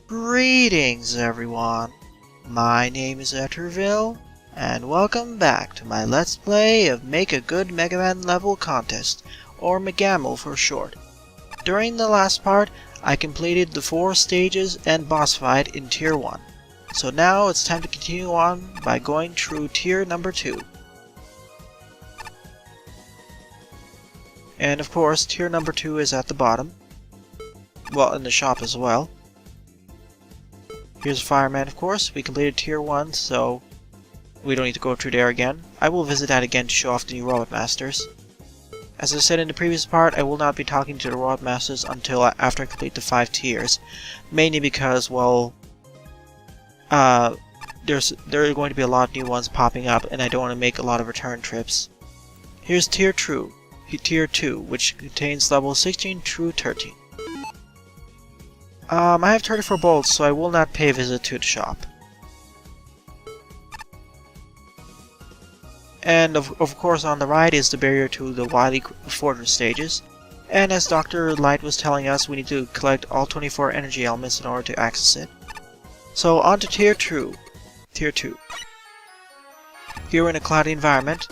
Greetings everyone, my name is Etterville, and welcome back to my Let's Play of Make a Good Mega Man Level Contest, or Megamel for short. During the last part, I completed the 4 stages and boss fight in Tier 1, so now it's time to continue on by going through Tier number 2. And of course, Tier number 2 is at the bottom, well, in the shop as well. Here's Fireman, of course. We completed Tier 1, so we don't need to go through there again. I will visit that again to show off the new Robot Masters. As I said in the previous part, I will not be talking to the Robot Masters until after I complete the 5 tiers. Mainly because, well, there are going to be a lot of new ones popping up, and I don't want to make a lot of return trips. Here's Tier 2, which contains levels 16 through 13. I have 34 bolts, so I will not pay a visit to the shop. And of course on the right is the barrier to the Wily Fortress stages. And as Dr. Light was telling us, we need to collect all 24 energy elements in order to access it. So on to Tier 2. Here we're in a cloudy environment.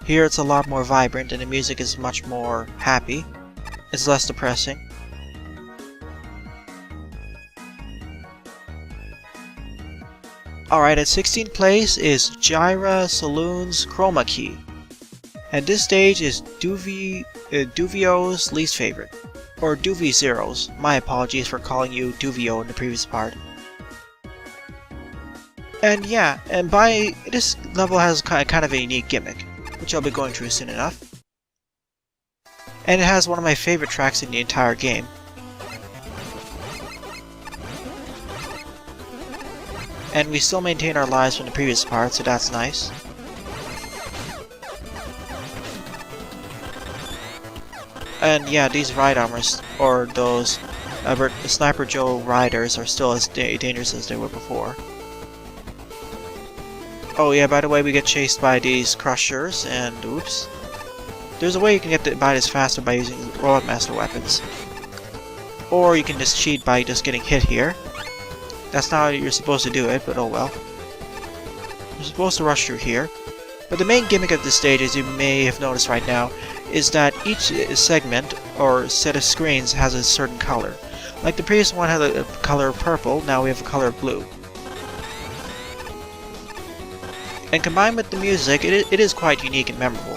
Here it's a lot more vibrant and the music is much more happy. It's less depressing. Alright, at 16th place is Gyra Solune's Chroma key. And this stage is Duvio's least favorite. Or Duvi0's. My apologies for calling you Duvio in the previous part. And yeah, this level has kind of a unique gimmick, which I'll be going through soon enough. And it has one of my favorite tracks in the entire game. And we still maintain our lives from the previous part, so that's nice. And yeah, these ride armors, or those Sniper Joe riders, are still as dangerous as they were before. Oh yeah, by the way, we get chased by these crushers, and oops. There's a way you can get by this faster by using Robot Master weapons. Or you can just cheat by just getting hit here. That's not how you're supposed to do it, but oh well. You're supposed to rush through here. But the main gimmick of this stage, as you may have noticed right now, is that each segment, or set of screens, has a certain color. Like the previous one had a color of purple, now we have a color of blue. And combined with the music, it is quite unique and memorable.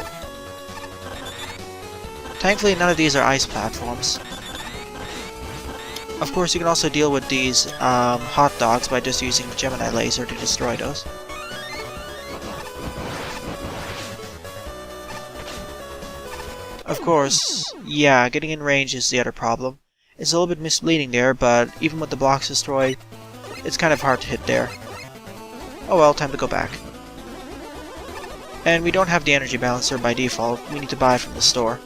Thankfully, none of these are ice platforms. Of course, you can also deal with these hot dogs by just using the Gemini laser to destroy those. Of course, yeah, getting in range is the other problem. It's a little bit misleading there, but even with the blocks destroyed, it's kind of hard to hit there. Oh well, time to go back. And we don't have the energy balancer by default, we need to buy it from the store.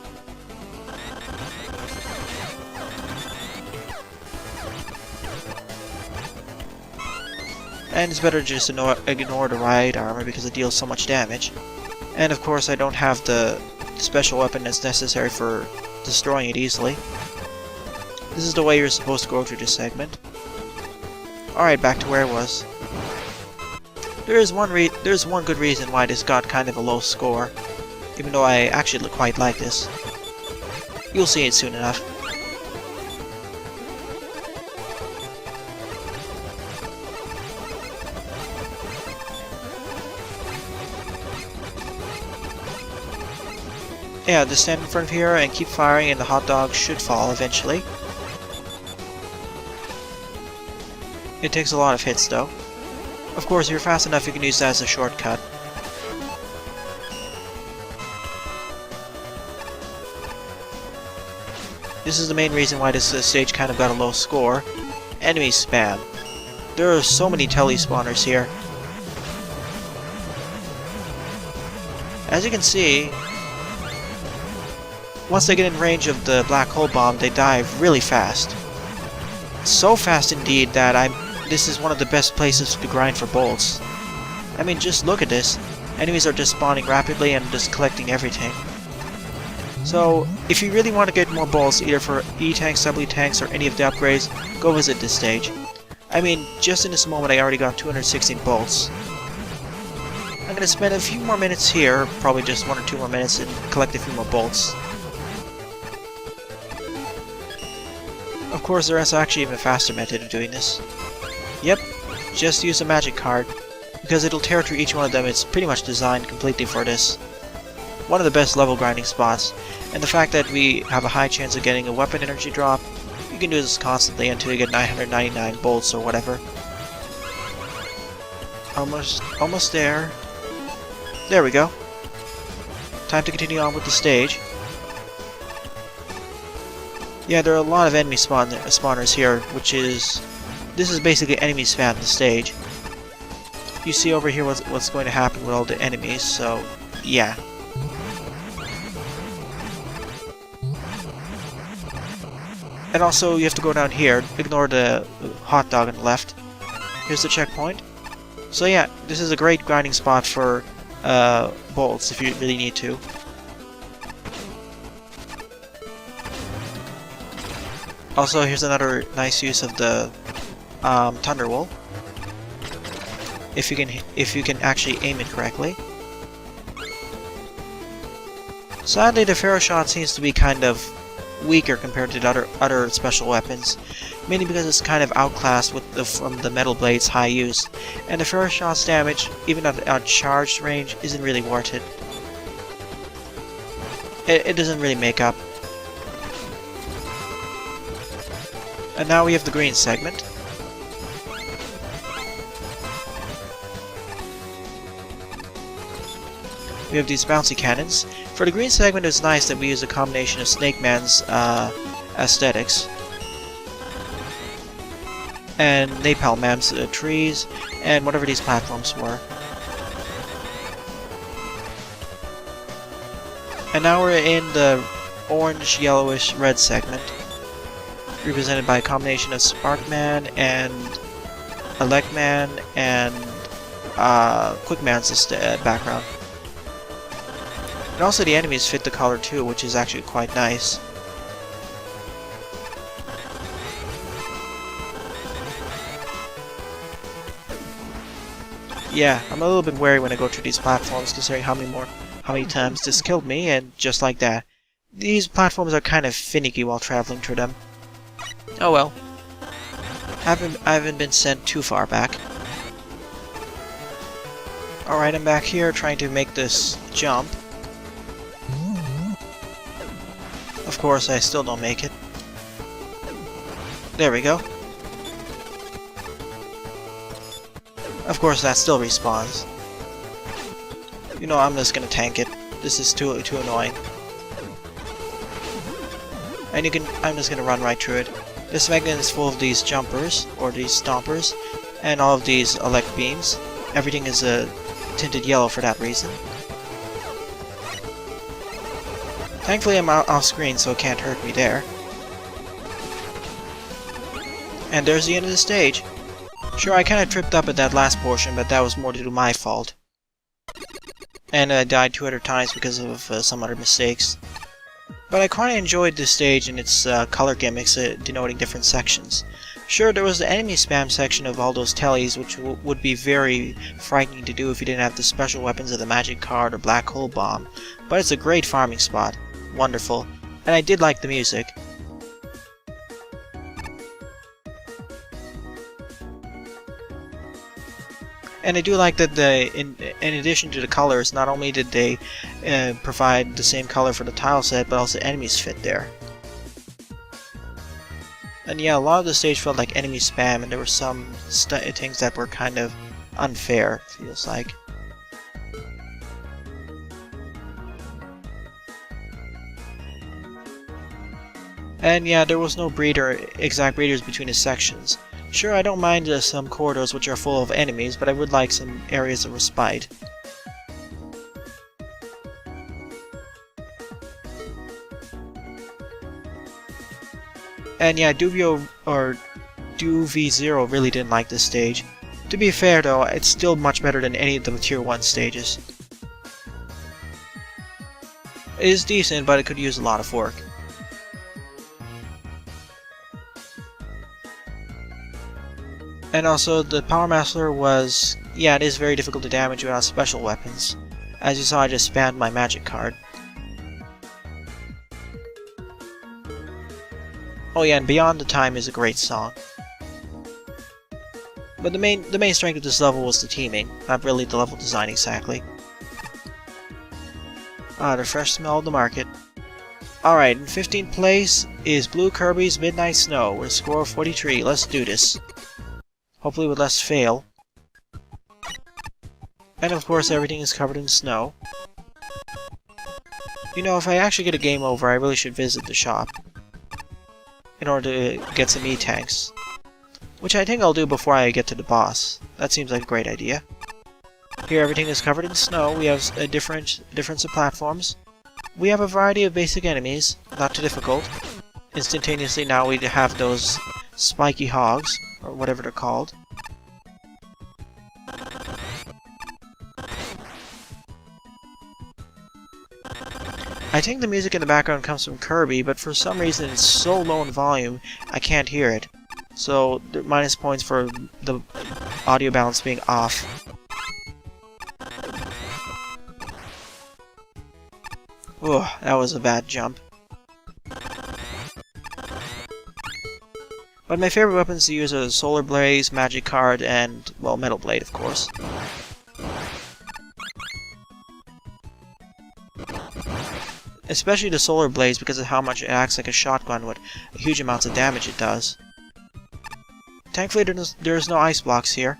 And it's better to just ignore the ride armor because it deals so much damage. And of course I don't have the special weapon that's necessary for destroying it easily. This is the way you're supposed to go through this segment. Alright, back to where it was. There's one good reason why this got kind of a low score, even though I actually quite like this. You'll see it soon enough. Yeah, just stand in front of here and keep firing and the hot dog should fall eventually. It takes a lot of hits though. Of course, if you're fast enough you can use that as a shortcut. This is the main reason why this stage kind of got a low score. Enemy spam. There are so many tele-spawners here. As you can see, once they get in range of the black hole bomb, they die really fast. So fast indeed that this is one of the best places to grind for bolts. I mean, just look at this. Enemies are just spawning rapidly and just collecting everything. So, if you really want to get more bolts, either for E-tanks, sub-E tanks, or any of the upgrades, go visit this stage. I mean, just in this moment I already got 216 bolts. I'm gonna spend a few more minutes here, probably just 1 or 2 more minutes, and collect a few more bolts. Of course, there is actually even a faster method of doing this. Yep, just use a magic card, because it'll tear through each one of them. It's pretty much designed completely for this. One of the best level grinding spots, and the fact that we have a high chance of getting a weapon energy drop, you can do this constantly until you get 999 bolts or whatever. Almost there. There we go. Time to continue on with the stage. Yeah, there are a lot of enemy spawners here, this is basically enemy spam the stage. You see over here what's going to happen with all the enemies, so yeah. And also, you have to go down here, ignore the hot dog on the left. Here's the checkpoint. So yeah, this is a great grinding spot for bolts if you really need to. Also, here's another nice use of the Thunderwall. If you can actually aim it correctly. Sadly, the Pharaoh shot seems to be kind of weaker compared to the other special weapons, mainly because it's kind of outclassed from the Metal Blade's high use, and the Pharaoh shot's damage, even at charged range, isn't really worth it. It doesn't really make up. And now we have the green segment. We have these bouncy cannons. For the green segment, it's nice that we use a combination of Snake Man's aesthetics and Napalm Man's trees and whatever these platforms were. And now we're in the orange, yellowish, red segment, represented by a combination of Sparkman and Electman and Quickman's background. And also the enemies fit the color too, which is actually quite nice. Yeah, I'm a little bit wary when I go through these platforms, considering how many times this killed me, and just like that. These platforms are kind of finicky while traveling through them. Oh well. I haven't been sent too far back. Alright, I'm back here trying to make this jump. Of course, I still don't make it. There we go. Of course, that still respawns. You know, I'm just gonna tank it. This is too annoying. And I'm just gonna run right through it. This magnet is full of these jumpers, or these stompers, and all of these elect beams. Everything is tinted yellow for that reason. Thankfully I'm off screen, so it can't hurt me there. And there's the end of the stage. Sure, I kinda tripped up at that last portion, but that was more due to my fault. And I died 2 other times because of some other mistakes. But I quite enjoyed this stage and its color gimmicks denoting different sections. Sure, there was the enemy spam section of all those tellies, which would be very frightening to do if you didn't have the special weapons of the magic card or black hole bomb, but it's a great farming spot. Wonderful. And I did like the music. And I do like that in addition to the colors, not only did they provide the same color for the tile set, but also enemies fit there. And yeah, a lot of the stage felt like enemy spam, and there were some things that were kind of unfair, feels like. And yeah, there was no exact breeders between the sections. Sure, I don't mind some corridors which are full of enemies, but I would like some areas of respite. And yeah, Duvio or Duv0 really didn't like this stage. To be fair though, it's still much better than any of the Tier 1 stages. It is decent, but it could use a lot of work. And also, the Power Master was... yeah, it is very difficult to damage without special weapons. As you saw, I just spammed my magic card. Oh yeah, and Beyond the Time is a great song. But the main strength of this level was the teaming, not really the level design exactly. The fresh smell of the market. Alright, in 15th place is Blue Kirby's Midnight Snow with a score of 43. Let's do this. Hopefully with less fail. And of course everything is covered in snow. You know, if I actually get a game over, I really should visit the shop in order to get some E-tanks. Which I think I'll do before I get to the boss. That seems like a great idea. Here everything is covered in snow. We have a difference of platforms. We have a variety of basic enemies, not too difficult. Instantaneously now we have those spiky hogs, or whatever they're called. I think the music in the background comes from Kirby, but for some reason it's so low in volume I can't hear it. So, minus points for the audio balance being off. Ugh, that was a bad jump. But my favorite weapons to use are the Solar Blaze, Magic Card, and, well, Metal Blade, of course. Especially the Solar Blaze because of how much it acts like a shotgun with huge amounts of damage it does. Thankfully there's no ice blocks here.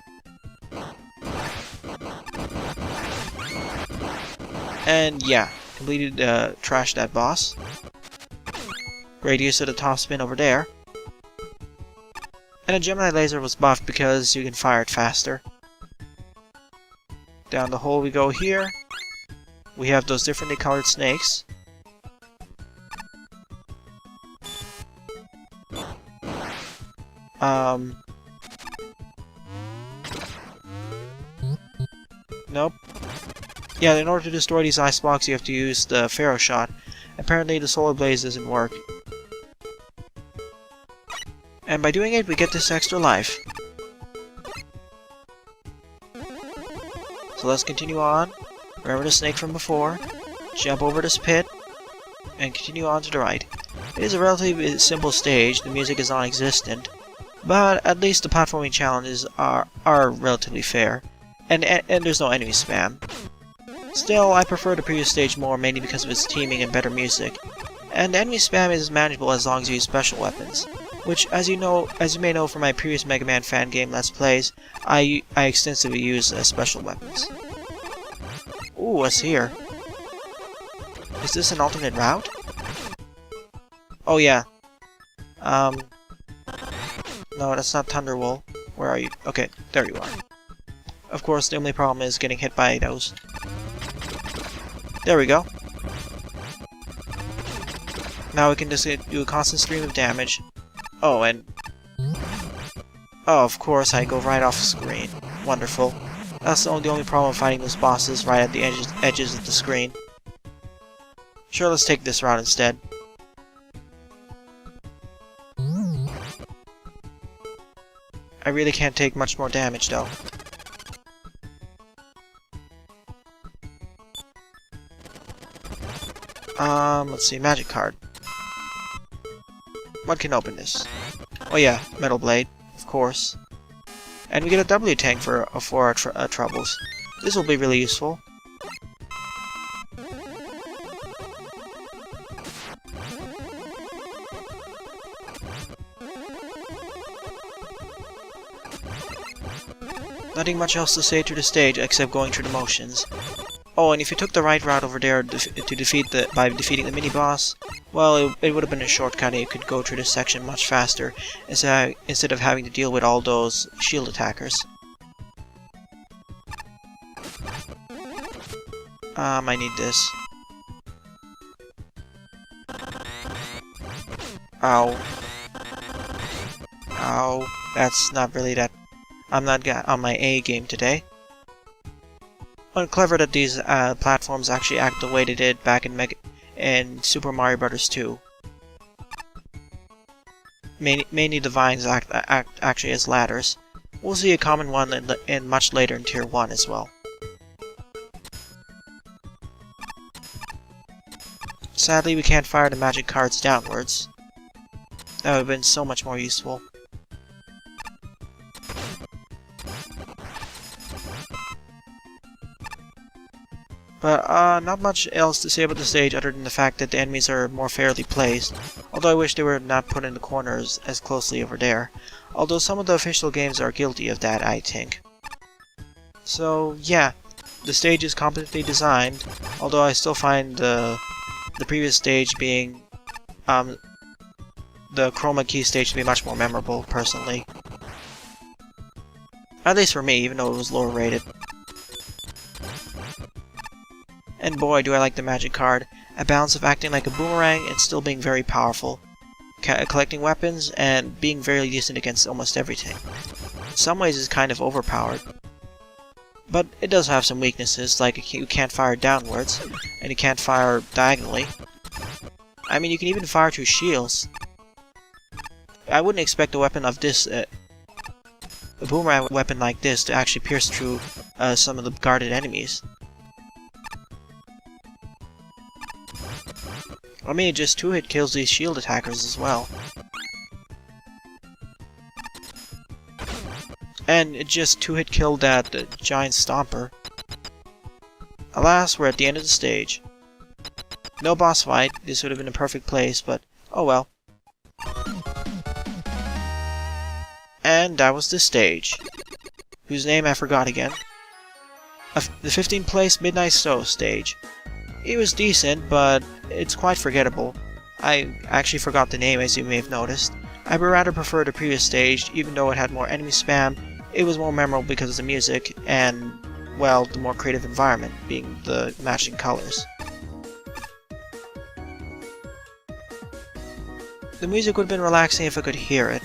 And yeah, completed trashed that boss. Great use of the top spin over there. And a Gemini laser was buffed because you can fire it faster. Down the hole we go here. We have those differently colored snakes. Nope. Yeah, in order to destroy these ice blocks, you have to use the Pharaoh Shot. Apparently, the Solar Blaze doesn't work. And by doing it, we get this extra life. So let's continue on. Remember the snake from before. Jump over this pit. And continue on to the right. It is a relatively simple stage. The music is non-existent. But at least the platforming challenges are relatively fair. And there's no enemy spam. Still, I prefer the previous stage more, mainly because of its teaming and better music. And the enemy spam is manageable as long as you use special weapons. Which, as you may know from my previous Mega Man fan game Let's Plays, I extensively use special weapons. Ooh, what's here? Is this an alternate route? Oh yeah. No, that's not Thunderwool. Where are you? Okay, there you are. Of course, the only problem is getting hit by those. There we go. Now we can just do a constant stream of damage. Oh, and... oh, of course, I go right off screen. Wonderful. That's the only problem fighting those bosses right at the edges of the screen. Sure, let's take this route instead. I really can't take much more damage, though. Let's see, Magic Card. What can open this? Oh yeah, Metal Blade, of course. And we get a W tank for our troubles. This will be really useful. Nothing much else to say to the stage except going through the motions. Oh, and if you took the right route over there by defeating the mini-boss, well, it would have been a shortcut and you could go through this section much faster, instead of having to deal with all those shield attackers. I need this. Ow. Ow. That's not really that... I'm not on my A game today. But clever that these platforms actually act the way they did back in Super Mario Bros. 2. Mainly the vines act actually as ladders. We'll see a common one in much later in Tier 1 as well. Sadly, we can't fire the magic cards downwards. That would have been so much more useful. But, not much else to say about the stage other than the fact that the enemies are more fairly placed, although I wish they were not put in the corners as closely over there, although some of the official games are guilty of that, I think. So, yeah, the stage is competently designed, although I still find the previous stage being, the Chroma key stage to be much more memorable, personally. At least for me, even though it was lower rated. And boy, do I like the magic card. A balance of acting like a boomerang and still being very powerful. Collecting weapons and being very decent against almost everything. In some ways it's kind of overpowered. But it does have some weaknesses, like you can't fire downwards, and you can't fire diagonally. I mean, you can even fire through shields. I wouldn't expect a weapon of this, a boomerang weapon like this to actually pierce through some of the guarded enemies. I mean, it just 2-hit kills these shield attackers as well. And it just 2-hit killed that giant stomper. Alas, we're at the end of the stage. No boss fight, this would have been a perfect place, but oh well. And that was the stage, whose name I forgot again. The 15th place Midnight Stove stage. It was decent, but it's quite forgettable. I actually forgot the name, as you may have noticed. I would rather prefer the previous stage, even though it had more enemy spam. It was more memorable because of the music, and, well, the more creative environment, being the matching colors. The music would have been relaxing if I could hear it.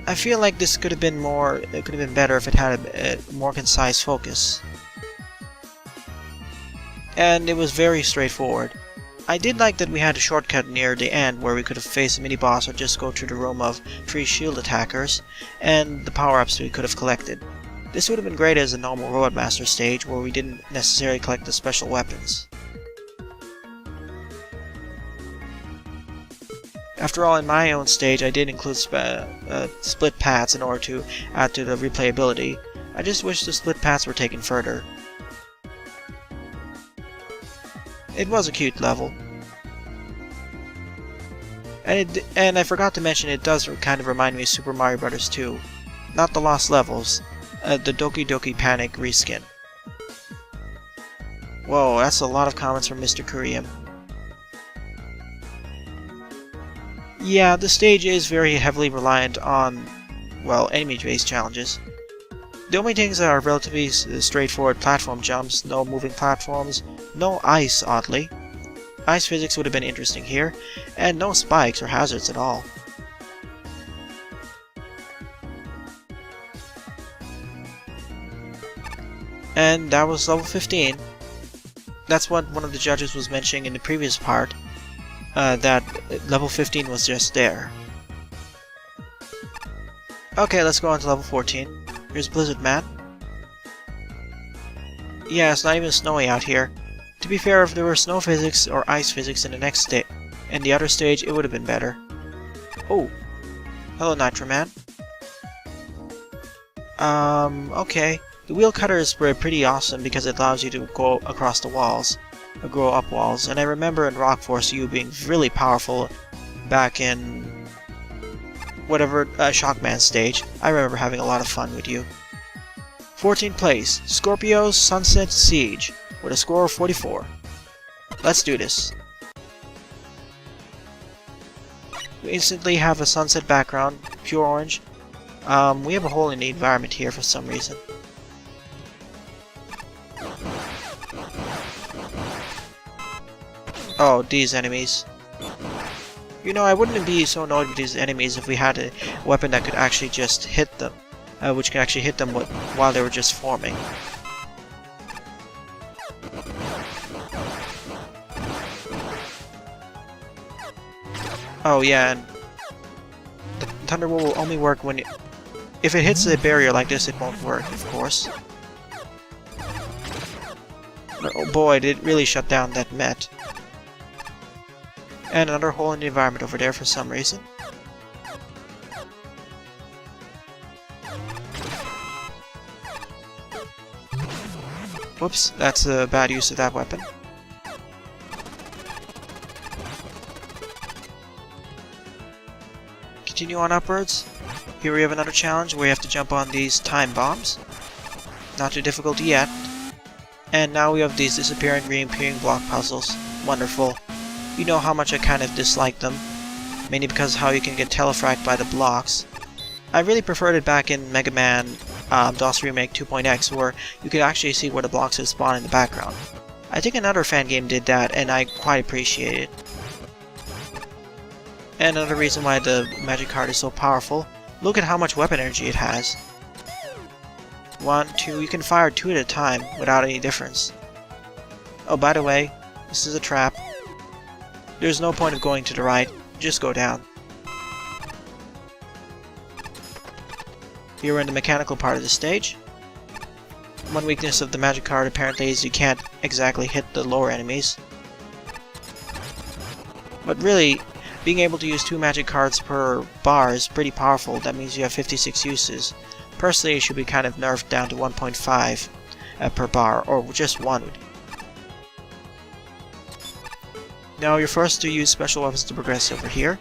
I feel like this could have been more, it could have been better if it had a more concise focus. And it was very straightforward. I did like that we had a shortcut near the end where we could have faced a mini-boss or just go through the room of 3 shield attackers, and the power-ups we could have collected. This would have been great as a normal Roadmaster stage where we didn't necessarily collect the special weapons. After all, in my own stage, I did include split paths in order to add to the replayability. I just wish the split paths were taken further. It was a cute level. And I forgot to mention, it does kind of remind me of Super Mario Bros. 2. Not the Lost Levels, the Doki Doki Panic reskin. Whoa, that's a lot of comments from Mr. Kuriam. Yeah, the stage is very heavily reliant on, well, enemy-based challenges. The only things that are relatively straightforward platform jumps, no moving platforms, no ice, oddly. Ice physics would have been interesting here, and no spikes or hazards at all. And that was level 15. That's what one of the judges was mentioning in the previous part. That level 15 was just there. Okay, let's go on to level 14. Here's Blizzard Man. Yeah, it's not even snowy out here. To be fair, if there were snow physics or ice physics in the next stage, in the other stage, it would have been better. Oh, hello Nitro Man. Okay. The wheel cutter is pretty awesome because it allows you to go across the walls, or go up walls, and I remember in Rock Force you being really powerful back in whatever Shockman stage. I remember having a lot of fun with you. 14th place, Scorpio's Sunset Siege, with a score of 44. Let's do this. We instantly have a sunset background, pure orange. We have a hole in the environment here for some reason. Oh, these enemies. You know, I wouldn't be so annoyed with these enemies if we had a weapon that could actually just hit them. Which can actually hit them while they were just forming. Oh yeah, and Thunderbolt will only work when if it hits a barrier like this, it won't work, of course. But oh boy, did it really shut down that Met. And another hole in the environment over there for some reason. Whoops, that's a bad use of that weapon. Continue on upwards. Here we have another challenge where you have to jump on these time bombs. Not too difficult yet. And now we have these disappearing, reappearing block puzzles. Wonderful. You know how much I kind of dislike them. Mainly because of how you can get telefragged by the blocks. I really preferred it back in Mega Man DOS Remake 2.x, where you could actually see where the blocks would spawn in the background. I think another fan game did that, and I quite appreciate it. And another reason why the magic card is so powerful, look at how much weapon energy it has. 1, 2, you can fire 2 at a time without any difference. Oh, by the way, this is a trap. There's no point of going to the right, just go down. Here we're in the mechanical part of the stage. One weakness of the magic card apparently is you can't exactly hit the lower enemies. But really, being able to use 2 magic cards per bar is pretty powerful. That means you have 56 uses. Personally, it should be kind of nerfed down to 1.5 per bar, or just 1. Now you're forced to use special weapons to progress over here.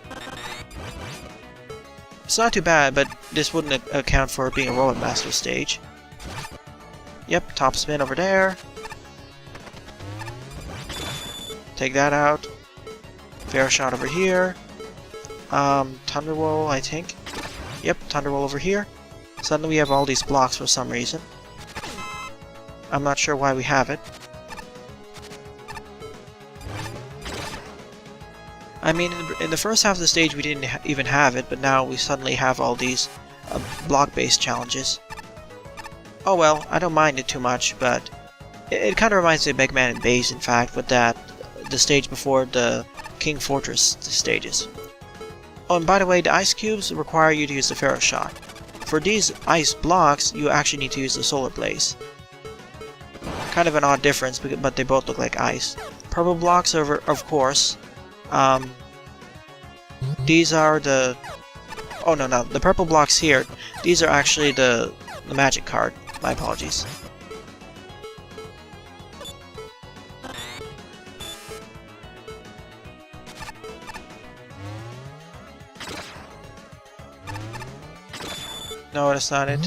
It's not too bad, but this wouldn't account for it being a Robot Master stage. Yep, top spin over there. Take that out. Fair shot over here. Thunderroll, I think. Yep, Thunderroll over here. Suddenly we have all these blocks for some reason. I'm not sure why we have it. I mean, in the first half of the stage we didn't even have it, but now we suddenly have all these block-based challenges. Oh well, I don't mind it too much, but it kind of reminds me of Mega Man and Base, in fact, with that, the stage before the King Fortress stages. Oh, and by the way, the ice cubes require you to use the Pharaoh Shot. For these ice blocks, you actually need to use the Solar Blaze. Kind of an odd difference, but they both look like ice. Purple blocks are, of course. These are the... Oh no, the purple blocks here, these are actually the magic card. My apologies. No, that's not it.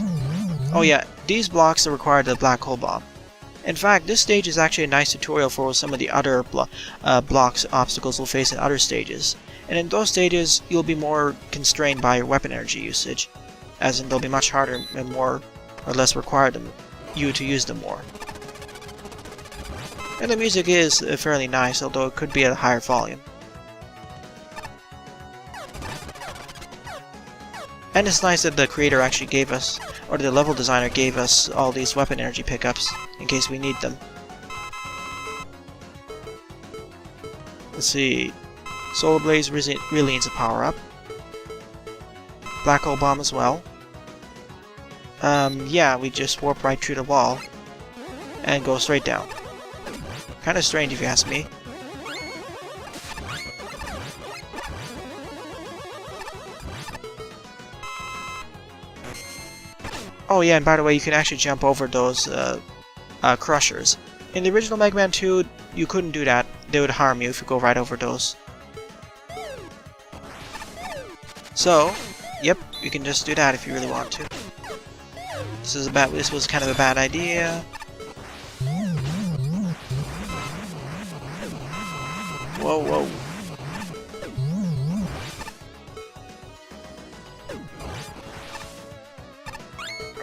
Oh yeah, these blocks are required the Black Hole Bomb. In fact, this stage is actually a nice tutorial for some of the other blocks obstacles we'll face in other stages. And in those stages, you'll be more constrained by your weapon energy usage, as in they'll be much harder and more or less require you to use them more. And the music is fairly nice, although it could be at a higher volume. And it's nice that the creator actually gave us, or the level designer gave us, all these weapon energy pickups, in case we need them. Let's see... Solar Blaze really needs a power-up. Black Hole Bomb as well. Yeah, we just warp right through the wall, and go straight down. Kinda strange if you ask me. Oh yeah, and by the way, you can actually jump over those crushers. In the original Mega Man 2, you couldn't do that. They would harm you if you go right over those. So, yep, you can just do that if you really want to. This was kind of a bad idea. Whoa, whoa.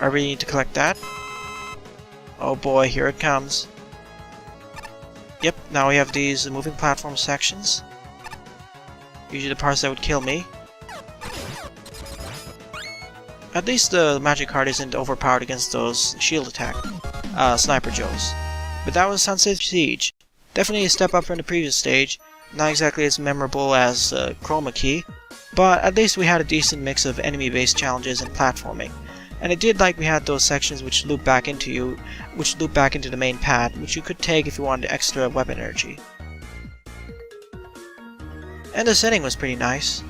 I really need to collect that. Oh boy, here it comes. Yep, now we have these moving platform sections. Usually the parts that would kill me. At least the magic card isn't overpowered against those shield attack Sniper Joes. But that was Sunset Siege. Definitely a step up from the previous stage. Not exactly as memorable as Chroma Key, but at least we had a decent mix of enemy-based challenges and platforming. And it did like we had those sections which loop back into the main path, which you could take if you wanted extra weapon energy. And the setting was pretty nice.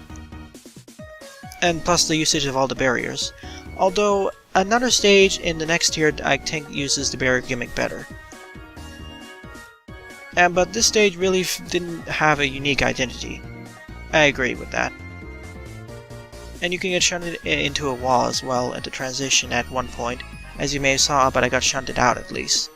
And plus the usage of all the barriers. Although, another stage in the next tier I think uses the barrier gimmick better. But this stage really didn't have a unique identity. I agree with that. And you can get shunted into a wall as well at the transition at one point, as you may have saw, but I got shunted out at least.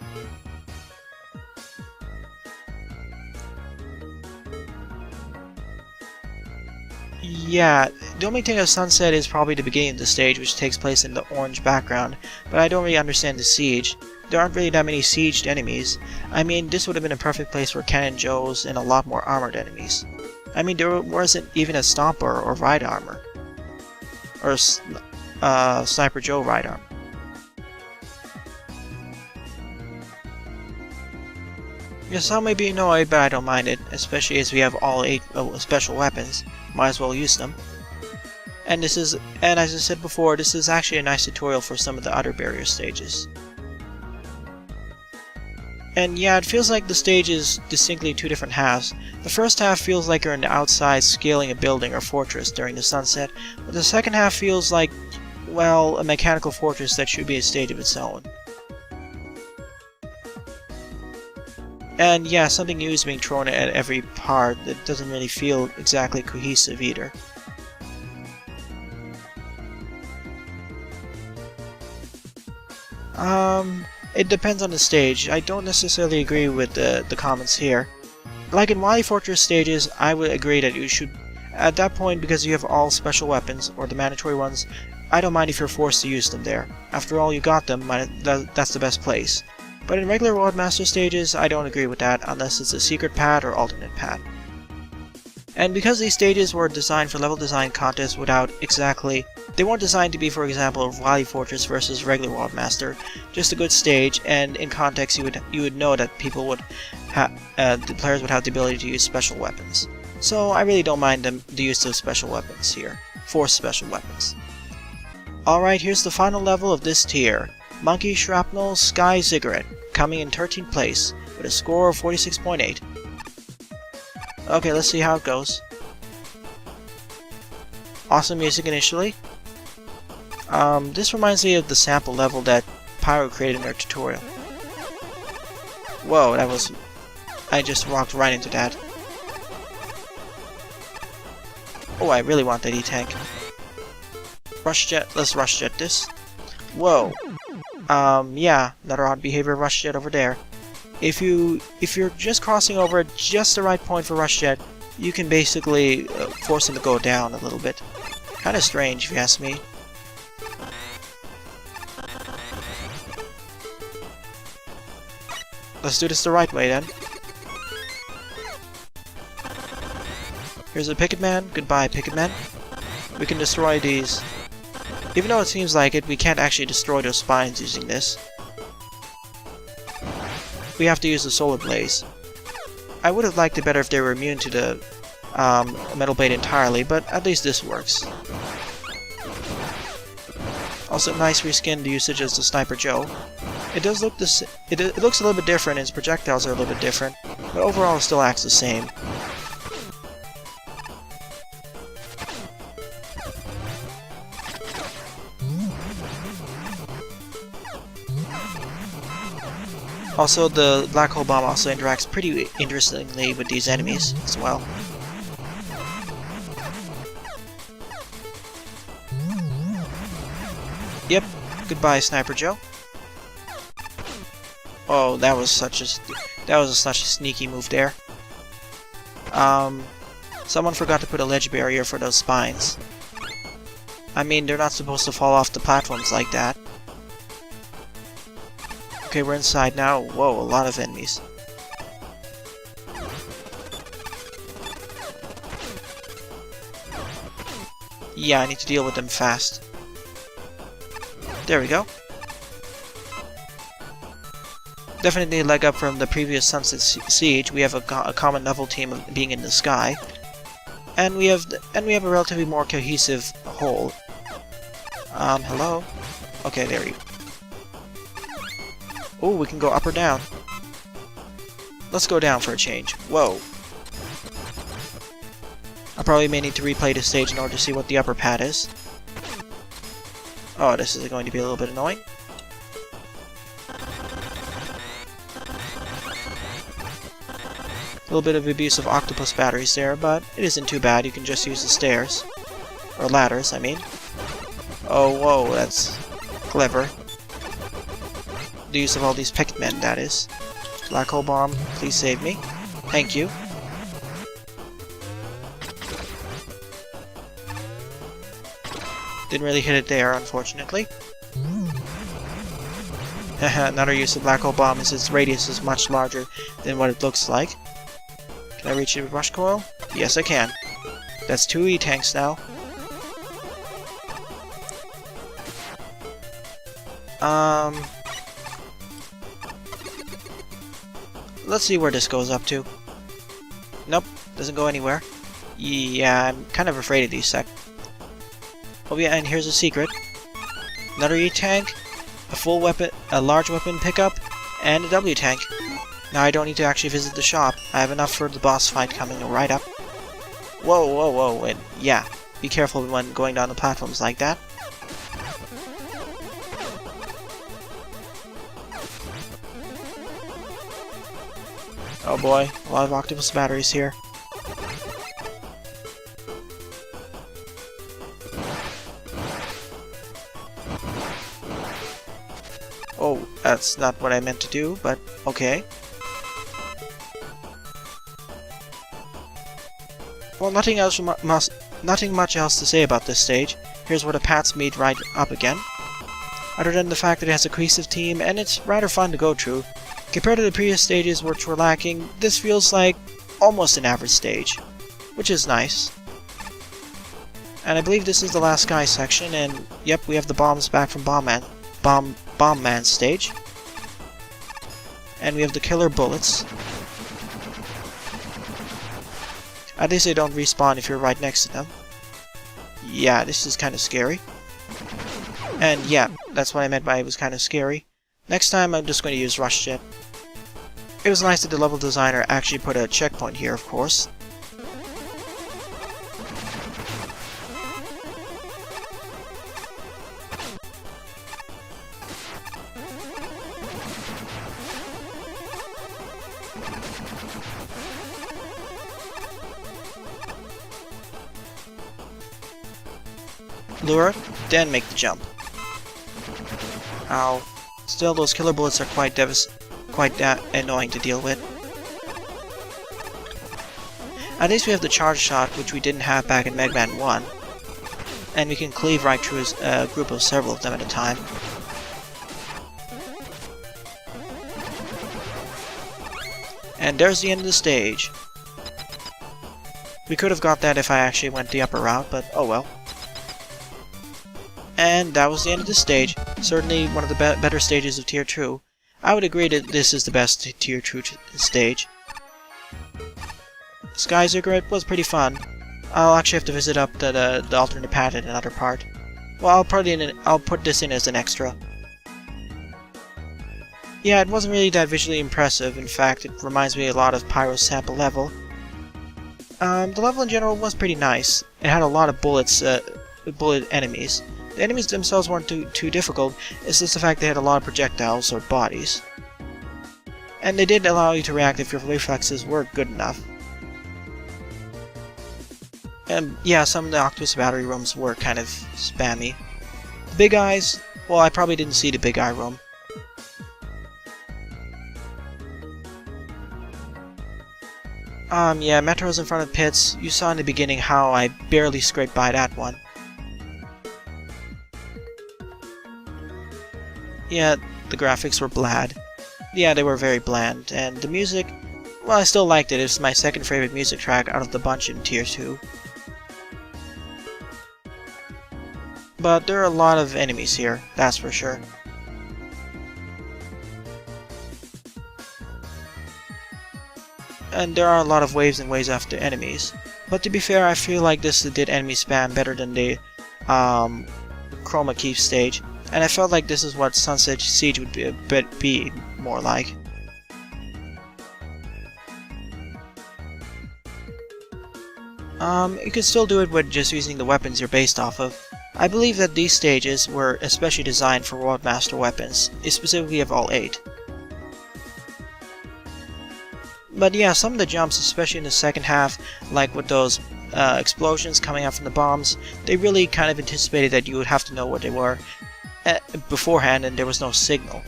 Yeah, the only thing of Sunset is probably the beginning of the stage, which takes place in the orange background, but I don't really understand the siege. There aren't really that many sieged enemies. I mean, this would have been a perfect place for Cannon Joes and a lot more armored enemies. I mean, there wasn't even a Stomper or Ride Armor. Or Sniper Joe Ride Armor. Yeah, some may be annoyed, but I don't mind it, especially as we have all 8 special weapons. Might as well use them. And as I said before, this is actually a nice tutorial for some of the other barrier stages. And yeah, it feels like the stage is distinctly 2 different halves. The first half feels like you're on the outside scaling a building or fortress during the sunset, but the second half feels like, well, a mechanical fortress that should be a stage of its own. And yeah, something new is being thrown at every part that doesn't really feel exactly cohesive either. It depends on the stage. I don't necessarily agree with the comments here. Like in Wily Fortress stages, I would agree that you should, at that point, because you have all special weapons, or the mandatory ones, I don't mind if you're forced to use them there. After all, you got them, that's the best place. But in regular World Master stages, I don't agree with that, unless it's a secret pad or alternate pad. And because these stages were designed for level design contests they weren't designed to be, for example, Wily Fortress versus regular World Master, just a good stage, and in context you would know that the players would have the ability to use special weapons. So I really don't mind the use of special weapons here, forced special weapons. Alright, here's the final level of this tier, MonkeyShrapnel Sky Ziggurat, coming in 13th place, with a score of 46.8. Okay, let's see how it goes. Awesome music initially. This reminds me of the sample level that Pyro created in their tutorial. Whoa, I just walked right into that. Oh, I really want that E-Tank. Rush Jet, let's Rush Jet this. Whoa. Yeah, another odd behavior Rush Jet over there. If you're just crossing over at just the right point for Rush Jet, you can basically force him to go down a little bit. Kinda strange, if you ask me. Let's do this the right way, then. Here's a Picket Man. Goodbye, Picket Man. We can destroy these. Even though it seems like it, we can't actually destroy those spines using this. We have to use the Solar Blaze. I would have liked it better if they were immune to the Metal Blade entirely, but at least this works. Also, nice reskinned usage as the Sniper Joe. It does look it looks a little bit different, and its projectiles are a little bit different, but overall it still acts the same. Also, the Black Hole Bomb also interacts pretty interestingly with these enemies as well. Yep, goodbye Sniper Joe. Oh, that was such a sneaky move there. Someone forgot to put a ledge barrier for those spines. I mean, they're not supposed to fall off the platforms like that. Okay, we're inside now. Whoa, a lot of enemies. Yeah, I need to deal with them fast. There we go. Definitely a leg up from the previous Sunset Siege. We have a common level team of being in the sky. And we have a relatively more cohesive whole. Hello? Okay, there you go. Oh, we can go up or down. Let's go down for a change. Whoa. I probably may need to replay this stage in order to see what the upper pad is. Oh, this is going to be a little bit annoying. A little bit of abuse of octopus batteries there, but it isn't too bad. You can just use the stairs. Or ladders, I mean. Oh, whoa, that's clever. The use of all these picked men, that is. Black hole bomb, please save me. Thank you. Didn't really hit it there, unfortunately. Another use of black hole bomb is its radius is much larger than what it looks like. Can I reach it with rush coil? Yes, I can. That's 2 E-tanks now. Let's see where this goes up to. Nope, doesn't go anywhere. Yeah, I'm kind of afraid of these Oh yeah, and here's a secret. Another E-tank, a full weapon, a large weapon pickup, and a W-tank. Now I don't need to actually visit the shop. I have enough for the boss fight coming right up. Whoa, whoa, whoa, and yeah, be careful when going down the platforms like that. Oh boy, a lot of octopus batteries here. Oh, that's not what I meant to do, but okay. Well, nothing much else to say about this stage. Here's where the paths meet right up again. Other than the fact that it has a cohesive team, and it's rather fun to go through. Compared to the previous stages which were lacking, this feels like almost an average stage, which is nice. And I believe this is the last sky section, and yep, we have the bombs back from Bomb Man stage. And we have the killer bullets. At least they don't respawn if you're right next to them. Yeah, this is kind of scary. And yeah, that's what I meant by it was kind of scary. Next time I'm just going to use Rush Jet. It was nice that the level designer actually put a checkpoint here, of course. Lure, then make the jump. Ow. Still, those killer bullets are quite annoying to deal with. At least we have the charge shot, which we didn't have back in Mega Man 1. And we can cleave right through a group of several of them at a time. And there's the end of the stage. We could have got that if I actually went the upper route, but oh well. And that was the end of this stage. Certainly one of the better stages of Tier 2. I would agree that this is the best Tier 2 stage. Sky Ziggurat was pretty fun. I'll actually have to visit up the alternate pad in another part. Well, I'll put this in as an extra. Yeah, it wasn't really that visually impressive. In fact, it reminds me a lot of Pyro's sample level. The level in general was pretty nice. It had a lot of bullet enemies. The enemies themselves weren't too difficult, it's just the fact they had a lot of projectiles or bodies. And they did allow you to react if your reflexes were good enough. And yeah, some of the octopus battery rooms were kind of spammy. The Big Eyes, well, I probably didn't see the Big Eye room. Yeah, Metro's in front of pits. You saw in the beginning how I barely scraped by that one. Yeah, the graphics were bland. Yeah, they were very bland, and the music, well, I still liked it. It's my second favorite music track out of the bunch in Tier 2. But there are a lot of enemies here, that's for sure. And there are a lot of waves and waves after enemies. But to be fair, I feel like this did enemy spam better than the Chroma Keep stage, and I felt like this is what Sunset Siege would be more like. You can still do it with just using the weapons you're based off of. I believe that these stages were especially designed for World Master weapons, specifically of all 8. But yeah, some of the jumps, especially in the second half, like with those explosions coming out from the bombs, they really kind of anticipated that you would have to know what they were beforehand, and there was no signal.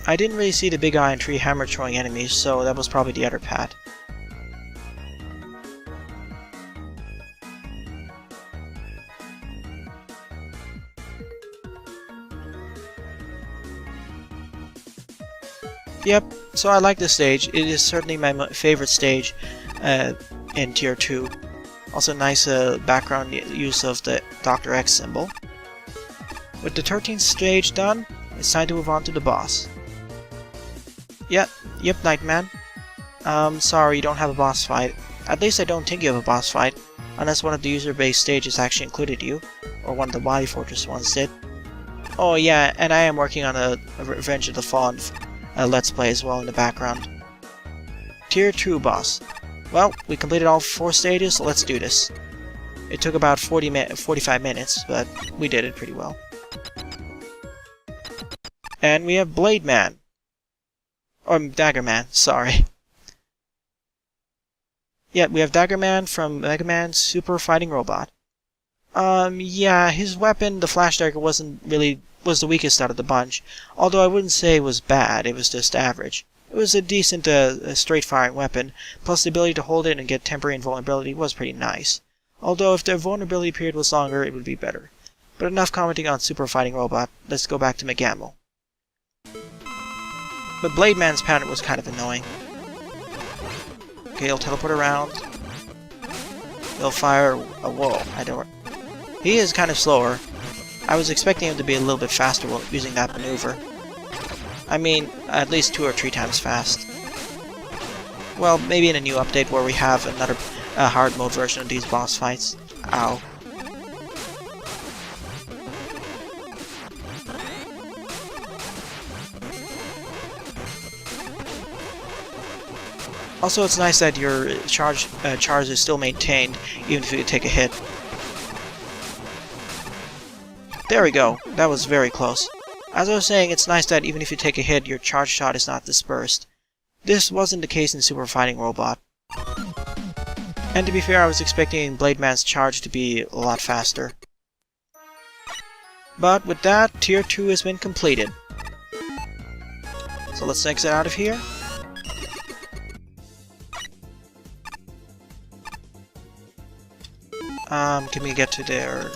I didn't really see the big iron tree hammer throwing enemies, so that was probably the other path. Yep, so I like this stage. It is certainly my favorite stage in Tier 2. Also nice background use of the Dr. X symbol. With the 13th stage done, it's time to move on to the boss. Yep, Nightman. Sorry, you don't have a boss fight. At least I don't think you have a boss fight, unless one of the user-based stages actually included you, or one of the Body Fortress ones did. Oh yeah, and I am working on a Revenge of the Fallen Let's Play as well in the background. Tier 2 boss. Well, we completed all 4 stages, so let's do this. It took about 45 minutes, but we did it pretty well. And we have Blade Man. Or Dagger Man, sorry. Yeah, we have Dagger Man from Mega Man Super Fighting Robot. Yeah, his weapon, the Flash Dagger, was the weakest out of the bunch, although I wouldn't say it was bad, it was just average. It was a decent straight-firing weapon, plus the ability to hold it and get temporary invulnerability was pretty nice. Although if the vulnerability period was longer, it would be better. But enough commenting on Super Fighting Robot, let's go back to Megamo. But Blade Man's pattern was kind of annoying. Okay, he'll teleport around. He'll fire a wall. He is kind of slower. I was expecting him to be a little bit faster while using that maneuver. I mean, at least 2 or 3 times fast. Well, maybe in a new update where we have another hard mode version of these boss fights. Ow. Also, it's nice that your charge is still maintained, even if you take a hit. There we go. That was very close. As I was saying, it's nice that even if you take a hit, your charge shot is not dispersed. This wasn't the case in Super Fighting Robot. And to be fair, I was expecting Blade Man's charge to be a lot faster. But with that, Tier 2 has been completed. So let's exit out of here. Can we get to there?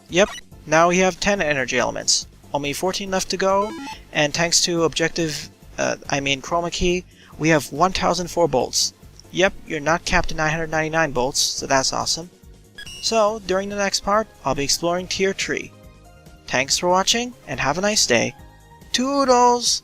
Yep, now we have 10 energy elements. Only 14 left to go, and thanks to Chroma Key, we have 1004 bolts. Yep, you're not capped to 999 bolts, so that's awesome. So, during the next part, I'll be exploring Tier 3. Thanks for watching, and have a nice day. Toodles!